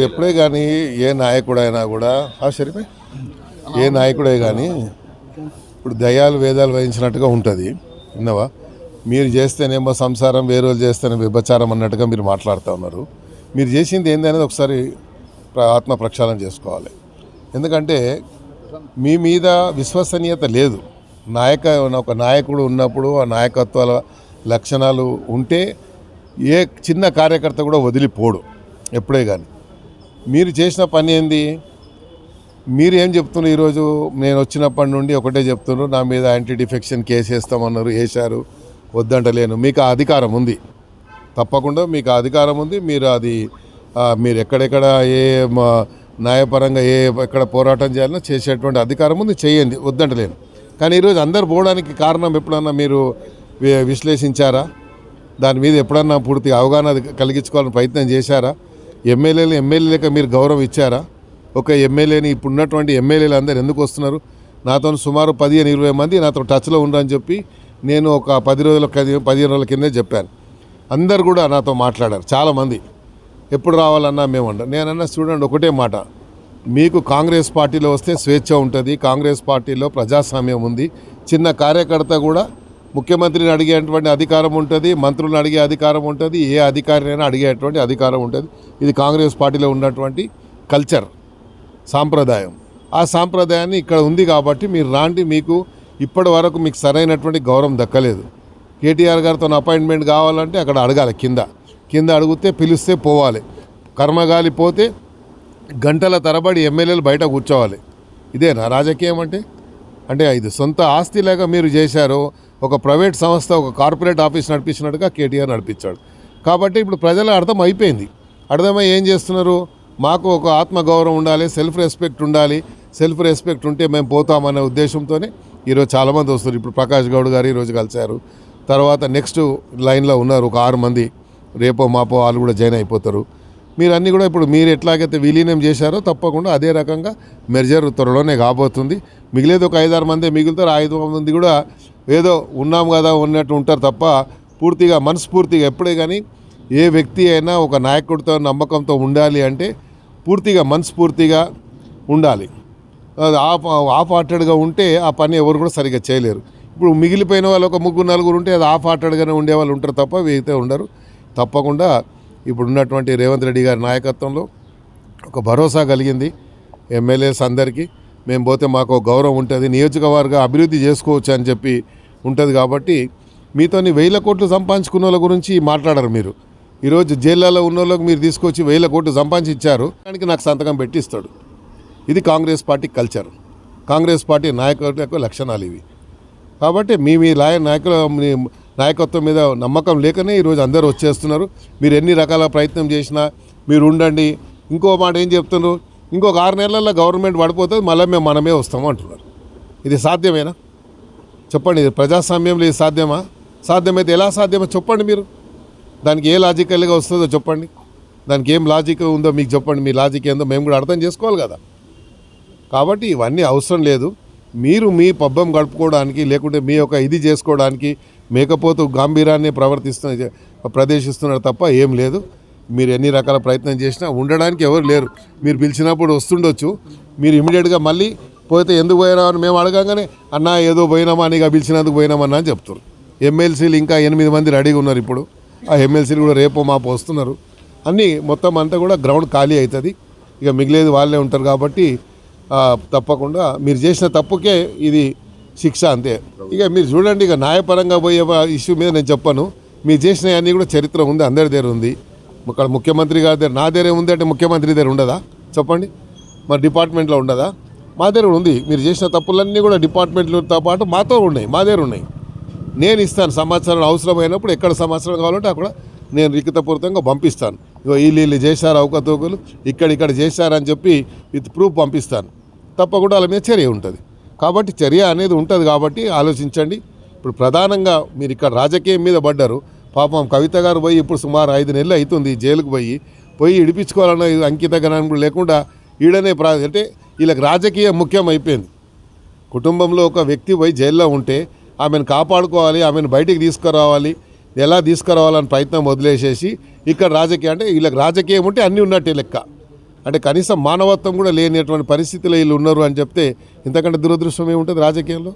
ఎప్పుడే కానీ ఏ నాయకుడైనా కూడా సరిపోయి ఏ నాయకుడే కానీ ఇప్పుడు దయాలు వేదాలు వహించినట్టుగా ఉంటుంది. విన్నావా? మీరు చేస్తేనేమో సంసారం, వేరే వాళ్ళు చేస్తేనే విభచారం అన్నట్టుగా మీరు మాట్లాడుతూ ఉన్నారు. మీరు చేసింది ఏంది అనేది ఒకసారి ఆత్మ ప్రక్షాళన చేసుకోవాలి. ఎందుకంటే మీ మీద విశ్వసనీయత లేదు. ఒక నాయకుడు ఉన్నప్పుడు ఆ నాయకత్వాల లక్షణాలు ఉంటే ఏ చిన్న కార్యకర్త కూడా వదిలిపోడు ఎప్పుడే కానీ. మీరు చేసిన పని ఏంది? మీరు ఏం చెప్తున్నారు? ఈరోజు నేను వచ్చినప్పటి నుండి ఒకటే చెప్తున్నారు, నా మీద యాంటీ డిఫెక్షన్ కేసు వేస్తామన్నారు, వేశారు. వద్దంటలేను. మీకు ఆ అధికారం ఉంది, తప్పకుండా మీకు ఆ అధికారం ఉంది. మీరు ఎక్కడెక్కడ ఏ న్యాయపరంగా ఎక్కడ పోరాటం చేయాలన్నా చేసేటువంటి అధికారం ఉంది, చేయండి, వద్దంటలేను. కానీ ఈరోజు అందరు పోవడానికి కారణం ఎప్పుడన్నా మీరు విశ్లేషించారా? దాని మీద ఎప్పుడన్నా పూర్తిగా అవగాహన కలిగించుకోవాలని ప్రయత్నం చేశారా? ఎమ్మెల్యేలకు మీరు గౌరవం ఇచ్చారా? ఒక ఎమ్మెల్యేని ఇప్పుడున్నటువంటి ఎమ్మెల్యేలు అందరు ఎందుకు వస్తున్నారు? నాతో సుమారు 15-20 మంది నాతో టచ్లో ఉండరని చెప్పి నేను ఒక 15 రోజుల కిందే చెప్పాను. అందరు కూడా నాతో మాట్లాడారు చాలామంది. ఎప్పుడు రావాలన్నా నేనన్నా చూడండి, ఒకటే మాట, మీకు కాంగ్రెస్ పార్టీలో వస్తే స్వేచ్ఛ ఉంటుంది, కాంగ్రెస్ పార్టీలో ప్రజాస్వామ్యం ఉంది. చిన్న కార్యకర్త కూడా ముఖ్యమంత్రిని అడిగేటువంటి అధికారం ఉంటుంది, మంత్రులను అడిగే అధికారం ఉంటుంది, ఏ అధికారినైనా అడిగేటువంటి అధికారం ఉంటుంది. ఇది కాంగ్రెస్ పార్టీలో ఉన్నటువంటి కల్చర్, సాంప్రదాయం. ఆ సాంప్రదాయాన్ని ఇక్కడ ఉంది కాబట్టి మీరు రాండి. మీకు ఇప్పటి వరకు మీకు సరైనటువంటి గౌరవం దక్కలేదు. కేటీఆర్ గారితో అపాయింట్మెంట్ కావాలంటే అక్కడ అడగాలి, కింద అడిగితే పిలిస్తే పోవాలి. కర్మగాలి పోతే గంటల తరబడి ఎమ్మెల్యేలు బయట కూర్చోవాలి. ఇదేనా రాజకీయం అంటే ఇది సొంత ఆస్తిలాగా మీరు చేశారు. ఒక ప్రైవేట్ సంస్థ, ఒక కార్పొరేట్ ఆఫీస్ నడిపించినట్టుగా కేటీఆర్ నడిపించాడు. కాబట్టి ఇప్పుడు ప్రజల అర్థమై ఏం చేస్తున్నారు? మాకు ఒక ఆత్మగౌరవం ఉండాలి, సెల్ఫ్ రెస్పెక్ట్ ఉండాలి. సెల్ఫ్ రెస్పెక్ట్ ఉంటే మేము పోతామనే ఉద్దేశంతోనే ఈరోజు చాలామంది వస్తారు. ఇప్పుడు ప్రకాష్ గౌడ్ గారు ఈరోజు కలిశారు. తర్వాత నెక్స్ట్ లైన్లో ఉన్నారు ఒక 6 మంది. రేపో మాపో వాళ్ళు కూడా జాయిన్ అయిపోతారు. మీరు అన్నీ కూడా ఇప్పుడు మీరు ఎట్లాగైతే విలీనం చేశారో తప్పకుండా అదే రకంగా మెర్జర్ త్వరలోనే కాబోతుంది. మిగిలేదు ఒక 5-6 మంది మిగులుతారు. 5 మంది కూడా ఏదో ఉన్నాం కదా ఉన్నట్టు ఉంటారు తప్ప పూర్తిగా మనస్ఫూర్తిగా ఎప్పుడే కానీ ఏ వ్యక్తి అయినా ఒక నాయకుడితో నమ్మకంతో ఉండాలి అంటే పూర్తిగా మనస్ఫూర్తిగా ఉండాలి. హాఫ్ హార్టెడ్గా ఉంటే ఆ పని ఎవరు కూడా సరిగ్గా చేయలేరు. ఇప్పుడు మిగిలిపోయిన వాళ్ళు ఒక 3-4 ఉంటే అది హాఫ్ హార్టెడ్గానే ఉండేవాళ్ళు ఉంటారు తప్ప వీఅయితే ఉండరు. తప్పకుండా ఇప్పుడు ఉన్నటువంటి రేవంత్ రెడ్డి గారి నాయకత్వంలో ఒక భరోసా కలిగింది ఎమ్మెల్యేస్ అందరికీ. మేము పోతే మాకు గౌరవం ఉంటుంది, నియోజకవర్గ అభివృద్ధి చేసుకోవచ్చు అని చెప్పి ఉంటుంది. కాబట్టి మీతోని 1000 కోట్లు సంపాదించుకున్న వాళ్ళ గురించి మాట్లాడరు మీరు. ఈరోజు జైళ్ళలో ఉన్న వాళ్ళకి మీరు తీసుకొచ్చి 1000 కోట్లు సంపాదించి ఇచ్చారు, దానికి నాకు సంతకం పెట్టిస్తాడు. ఇది Congress party culture, Congress party నాయకుల లక్షణాలు ఇవి. కాబట్టి మీ నాయకత్వం మీద నమ్మకం లేకనే ఈరోజు అందరూ వచ్చేస్తున్నారు. మీరు ఎన్ని రకాల ప్రయత్నం చేసినా మీరు ఉండండి. ఇంకో మాట ఏం చెప్తున్నారు? ఇంకొక 6 నెలల్లో గవర్నమెంట్ పడిపోతుంది, మళ్ళీ మనమే వస్తాము అంటున్నారు. ఇది సాధ్యమేనా? చెప్పండి. ఇది ప్రజాస్వామ్యంలో ఇది సాధ్యమా? సాధ్యమైతే ఎలా సాధ్యమో చెప్పండి. మీరు దానికి ఏ లాజికల్గా వస్తుందో చెప్పండి. దానికి ఏం లాజిక్ ఉందో మీకు చెప్పండి. మీ లాజిక్ ఏందో మేము కూడా అర్థం చేసుకోవాలి కదా. కాబట్టి ఇవన్నీ అవసరం లేదు. మీరు మీ పబ్బం గడుపుకోవడానికి లేకుంటే మీ యొక్క ఇది చేసుకోవడానికి మేకపోతూ గాంభీర్యాన్ని ప్రదర్శిస్తున్నారు తప్ప ఏం లేదు. మీరు ఎన్ని రకాల ప్రయత్నం చేసినా ఉండడానికి ఎవరు లేరు. మీరు పిలిచినప్పుడు వస్తుండొచ్చు, మీరు ఇమీడియట్గా మళ్ళీ పోతే ఎందుకు పోయినా అని మేము అడగగానే అన్నా ఏదో పోయినామా నీకు పిలిచినందుకు పోయినామన్నా అని చెప్తారు. ఎమ్మెల్సీలు ఇంకా 8 మంది రెడీగా ఉన్నారు. ఇప్పుడు ఆ ఎమ్మెల్సీలు కూడా రేపో మాపో వస్తున్నారు. అన్నీ మొత్తం అంతా కూడా గ్రౌండ్ ఖాళీ అవుతుంది. ఇక మిగిలేదు వాళ్ళే ఉంటారు. కాబట్టి తప్పకుండా మీరు చేసిన తప్పుకే ఇది శిక్ష, అంతే. ఇక మీరు చూడండి, ఇక న్యాయపరంగా పోయే ఇష్యూ మీద నేను చెప్పను. మీరు చేసిన అన్నీ కూడా చరిత్ర ఉంది, అందరి దగ్గర ఉంది. ఇక్కడ ముఖ్యమంత్రి గారి దగ్గర నా దగ్గర ఉంది అంటే ముఖ్యమంత్రి దగ్గర ఉండదా? చెప్పండి. మరి డిపార్ట్మెంట్లో ఉండదా? మా దగ్గర ఉంది. మీరు చేసిన తప్పులన్నీ కూడా డిపార్ట్మెంట్లతో పాటు మాతో ఉన్నాయి, మా దగ్గర ఉన్నాయి. నేను ఇస్తాను సమాచారం. అవసరమైనప్పుడు ఎక్కడ సమాచారం కావాలంటే అక్కడ నేను లిఖితపూర్వకంగా పంపిస్తాను. ఇగో వీళ్ళు చేశారు అవకతవకలు, ఇక్కడ చేశారని చెప్పి విత్ ప్రూఫ్ పంపిస్తాను. తప్పకుండా వాళ్ళ మీద చర్య ఉంటుంది. కాబట్టి చర్య అనేది ఉంటుంది. కాబట్టి ఆలోచించండి. ఇప్పుడు ప్రధానంగా మీరు ఇక్కడ రాజకీయం మీద పడ్డారు. పాపం కవిత గారు పోయి ఇప్పుడు సుమారు 5 నెలలు అవుతుంది జైలుకు పోయి ఇడిపించుకోవాలన్న అంకిత గణం లేకుండా ఈడనే అంటే వీళ్ళకి రాజకీయం ముఖ్యం అయిపోయింది. కుటుంబంలో ఒక వ్యక్తి పోయి జైల్లో ఉంటే ఆమెను కాపాడుకోవాలి, ఆమెను బయటికి తీసుకురావాలి, ఎలా తీసుకురావాలని ప్రయత్నం వదిలేసేసి ఇక్కడ రాజకీయం అంటే వీళ్ళకి రాజకీయం ఉంటే అన్నీ ఉన్నట్టే లెక్క. అంటే కనీసం మానవత్వం కూడా లేనటువంటి పరిస్థితిలో వీళ్ళు ఉన్నారు అని చెప్తే ఇంతకంటే దురదృష్టం ఏముంటుంది రాజకీయాల్లో.